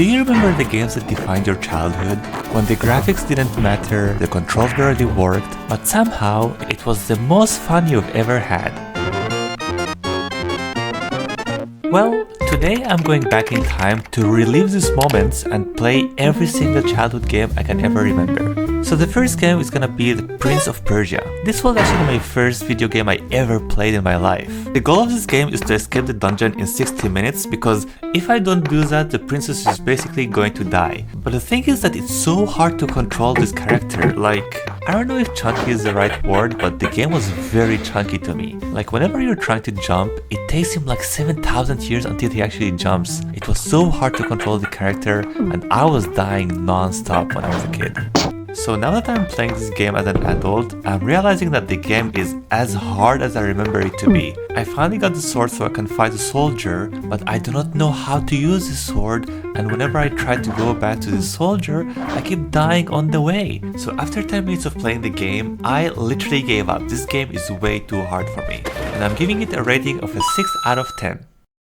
Do you remember the games that defined your childhood? When the graphics didn't matter, the controls barely worked, but somehow it was the most fun you've ever had. Well, today I'm going back in time to relive these moments and play every single childhood game I can ever remember. So the first game is gonna be the Prince of Persia. This was actually my first video game I ever played in my life. The goal of this game is to escape the dungeon in 60 minutes because if I don't do that, the princess is basically going to die. But the thing is that it's so hard to control this character, like, I don't know if chunky is the right word, but the game was very chunky to me. Like whenever you're trying to jump, it takes him like 7,000 years until he actually jumps. It was so hard to control the character and I was dying non-stop when I was a kid. So now that I'm playing this game as an adult, I'm realizing that the game is as hard as I remember it to be. I finally got the sword so I can fight a soldier, but I do not know how to use the sword, and whenever I try to go back to the soldier, I keep dying on the way. So after 10 minutes of playing the game, I literally gave up. This game is way too hard for me, and I'm giving it a rating of a 6 out of 10.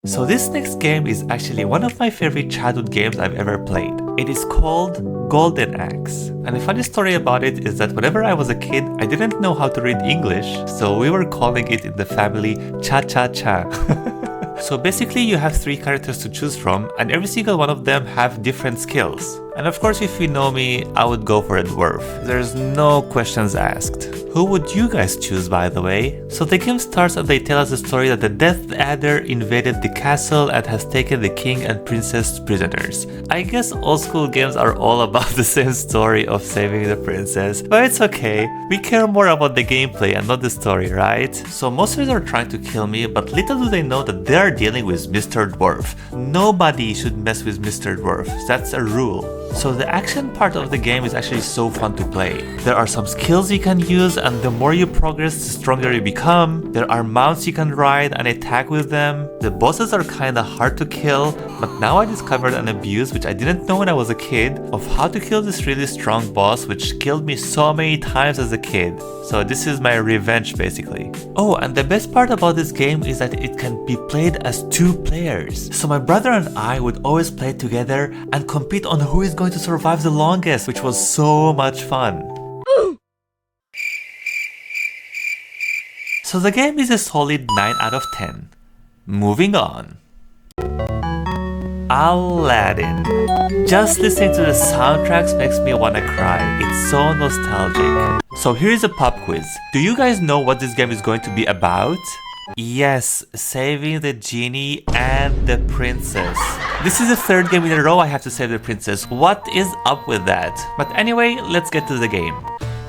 So this next game is actually one of my favorite childhood games I've ever played. It is called Golden Axe. And the funny story about it is that whenever I was a kid, I didn't know how to read English, so we were calling it in the family Cha-Cha-Cha. So basically you have 3 characters to choose from, and every single one of them have different skills. And of course, if you know me, I would go for a dwarf. There's no questions asked. Who would you guys choose, by the way? So the game starts and they tell us the story that the Death Adder invaded the castle and has taken the king and princess prisoners. I guess old school games are all about the same story of saving the princess, but it's okay. We care more about the gameplay and not the story, right? So monsters are trying to kill me, but little do they know that they are dealing with Mr. Dwarf. Nobody should mess with Mr. Dwarf. That's a rule. So the action part of the game is actually so fun to play. There are some skills you can use, and the more you progress, the stronger you become. There are mounts you can ride and attack with them. The bosses are kinda hard to kill, but now I discovered an abuse which I didn't know when I was a kid of how to kill this really strong boss which killed me so many times as a kid. So this is my revenge basically. Oh, and the best part about this game is that it can be played as 2 players. So my brother and I would always play together and compete on who is going to survive the longest, which was so much fun. So the game is a solid 9 out of 10. Moving on. Aladdin. Just listening to the soundtracks makes me wanna cry. It's so nostalgic. So here is a pop quiz. Do you guys know what this game is going to be about? Yes, saving the genie and the princess. This is the 3rd game in a row I have to save the princess. What is up with that? But anyway, let's get to the game.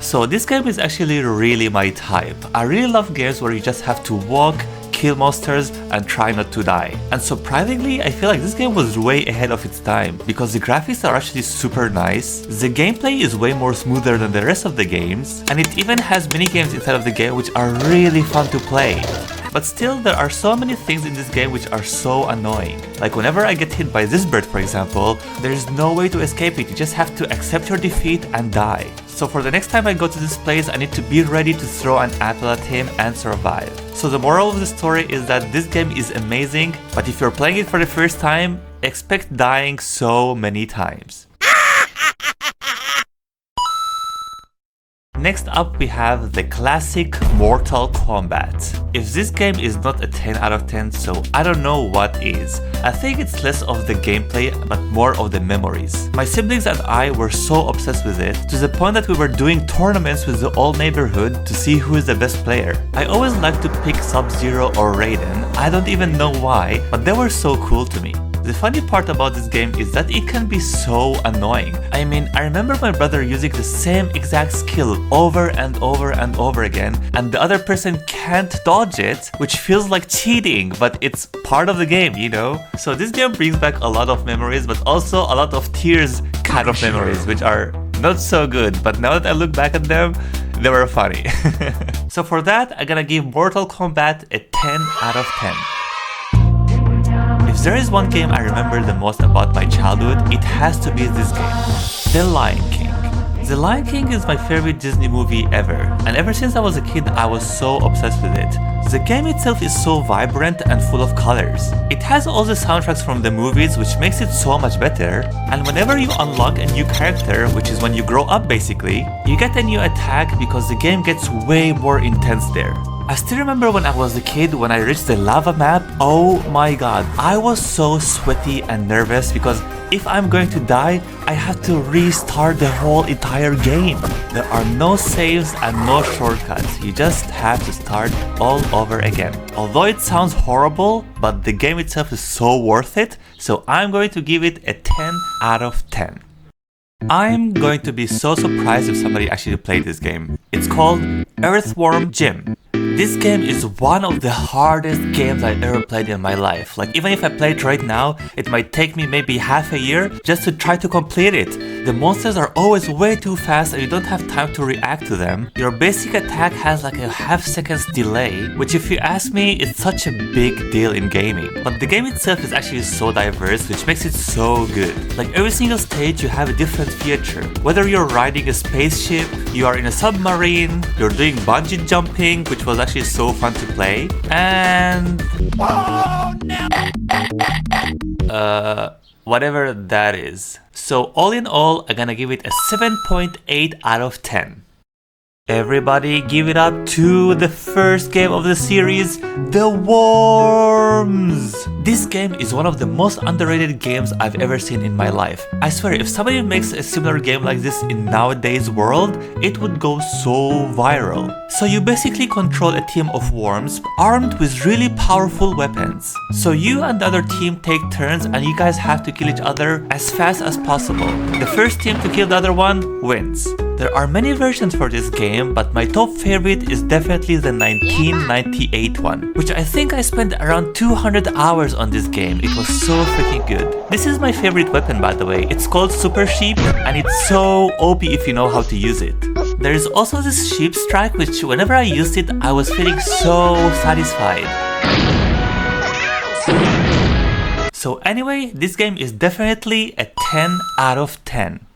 So this game is actually really my type. I really love games where you just have to walk, kill monsters, and try not to die. And surprisingly, I feel like this game was way ahead of its time because the graphics are actually super nice, the gameplay is way more smoother than the rest of the games, and it even has mini games inside of the game which are really fun to play. But still, there are so many things in this game which are so annoying. Like whenever I get hit by this bird, for example, there is no way to escape it. You just have to accept your defeat and die. So for the next time I go to this place, I need to be ready to throw an apple at him and survive. So the moral of the story is that this game is amazing, but if you're playing it for the first time, expect dying so many times. Next up we have the classic Mortal Kombat. If this game is not a 10 out of 10, so I don't know what is. I think it's less of the gameplay but more of the memories. My siblings and I were so obsessed with it to the point that we were doing tournaments with the whole neighborhood to see who is the best player. I always liked to pick Sub-Zero or Raiden. I don't even know why, but they were so cool to me. The funny part about this game is that it can be so annoying. I mean, I remember my brother using the same exact skill over and over and over again, and the other person can't dodge it, which feels like cheating, but it's part of the game, you know? So this game brings back a lot of memories, but also a lot of tears kind of memories, which are not so good, but now that I look back at them, they were funny. So for that, I'm gonna give Mortal Kombat a 10 out of 10. If there is one game I remember the most about my childhood, it has to be this game, The Lion King. The Lion King is my favorite Disney movie ever, and ever since I was a kid I was so obsessed with it. The game itself is so vibrant and full of colors. It has all the soundtracks from the movies, which makes it so much better, and whenever you unlock a new character, which is when you grow up basically, you get a new attack because the game gets way more intense there. I still remember when I was a kid, when I reached the lava map, oh my god, I was so sweaty and nervous because if I'm going to die, I have to restart the whole entire game. There are no saves and no shortcuts, you just have to start all over again. Although it sounds horrible, but the game itself is so worth it, so I'm going to give it a 10 out of 10. I'm going to be so surprised if somebody actually played this game. It's called Earthworm Jim. This game is one of the hardest games I've ever played in my life. Like, even if I play it right now, it might take me maybe half a year just to try to complete it. The monsters are always way too fast and you don't have time to react to them. Your basic attack has like a half-second delay, which if you ask me, it's such a big deal in gaming. But the game itself is actually so diverse, which makes it so good. Like, every single stage you have a different feature. Whether you're riding a spaceship, you are in a submarine, you're doing bungee jumping, which was actually so fun to play, and whatever that is. So all in all, I'm gonna give it a 7.8 out of 10. Everybody give it up to the first game of the series, The Worms! This game is one of the most underrated games I've ever seen in my life. I swear, if somebody makes a similar game like this in nowadays world, it would go so viral. So you basically control a team of worms armed with really powerful weapons. So you and the other team take turns and you guys have to kill each other as fast as possible. The first team to kill the other one wins. There are many versions for this game, but my top favorite is definitely the 1998 one, which I think I spent around 200 hours on this game. It was so freaking good. This is my favorite weapon, by the way. It's called Super Sheep and it's so OP if you know how to use it. There is also this Sheep Strike, which whenever I used it, I was feeling so satisfied. So anyway, this game is definitely a 10 out of 10.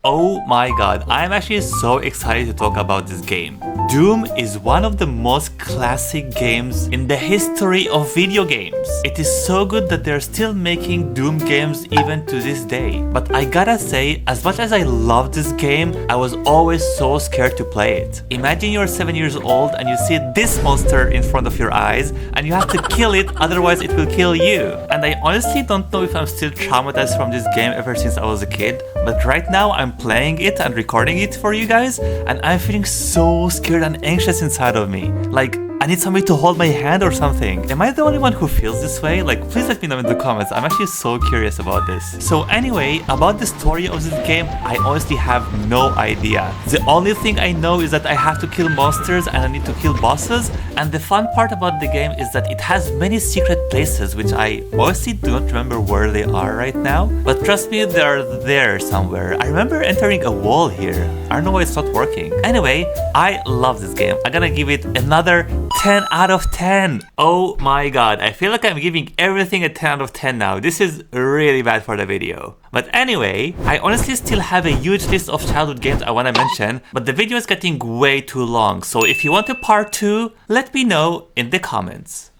Oh my god, I'm actually so excited to talk about this game. Doom is one of the most classic games in the history of video games. It is so good that they're still making Doom games even to this day. But I gotta say, as much as I love this game, I was always so scared to play it. Imagine you're 7 years old and you see this monster in front of your eyes and you have to kill it, otherwise it will kill you. And I honestly don't know if I'm still traumatized from this game ever since I was a kid, but right now I'm playing it and recording it for you guys and I'm feeling so scared and anxious inside of me. Like, I need somebody to hold my hand or something. Am I the only one who feels this way? Like, please let me know in the comments. I'm actually so curious about this. So anyway, about the story of this game, I honestly have no idea. The only thing I know is that I have to kill monsters and I need to kill bosses. And the fun part about the game is that it has many secret places, which I honestly do not remember where they are right now. But trust me, they're there somewhere. I remember entering a wall here. I don't know why it's not working. Anyway, I love this game. I'm gonna give it another 10 out of 10. Oh my god, I feel like I'm giving everything a 10 out of 10 now. This is really bad for the video. But anyway, I honestly still have a huge list of childhood games I want to mention, but the video is getting way too long. So if you want a part 2, let me know in the comments.